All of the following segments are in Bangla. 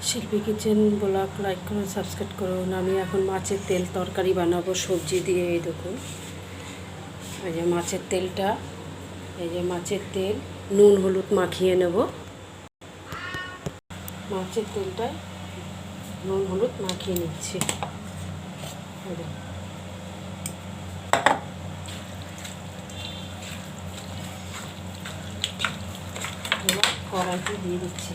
শিল্পী কিচেন ব্লগ লাইক করুন, সাবস্ক্রাইব করুন। আমি এখন মাছের তেল তরকারি বানাবো সবজি দিয়ে। এই দেখুন, এই যে মাছের তেলটা, এই যে মাছের তেল, নুন হলুদ মাখিয়ে নেব। মাছের তেলটায় নুন হলুদ মাখিয়ে নিচ্ছি। এবার কড়াইতে দিয়ে দিচ্ছি।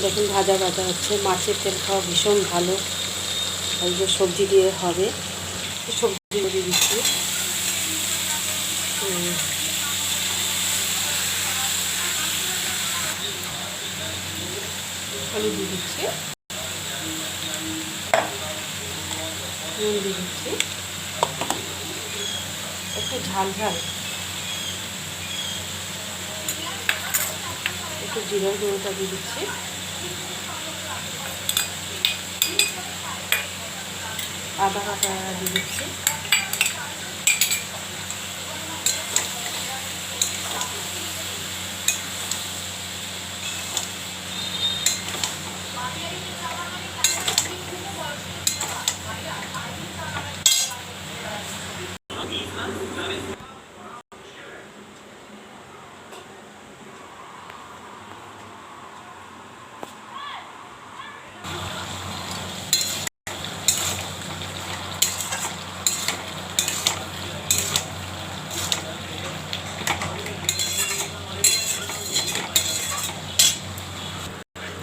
দেখুন ভাজা ভাজা হচ্ছে। মাছের তেল খাওয়া ভীষণ ভালো। এই যে সবজি দিয়ে হবে, সবজি দিয়ে দিচ্ছি। আলু দিয়ে দিচ্ছি, নুন দিয়ে দিচ্ছি, একটু ঝাল ঝাল, একটু জিরার গুঁড়োটা দিয়ে দিচ্ছি, আদা বাটা দিয়ে দিচ্ছি,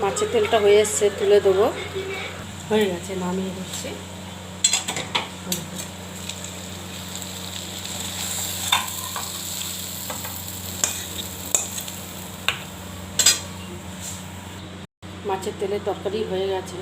মাছের তেলটা হয়ে এসছে, তুলে দেবো। হয়ে গেছে, নামিয়ে দিচ্ছি। মাছের তেলের তরকারি হয়ে গেছে।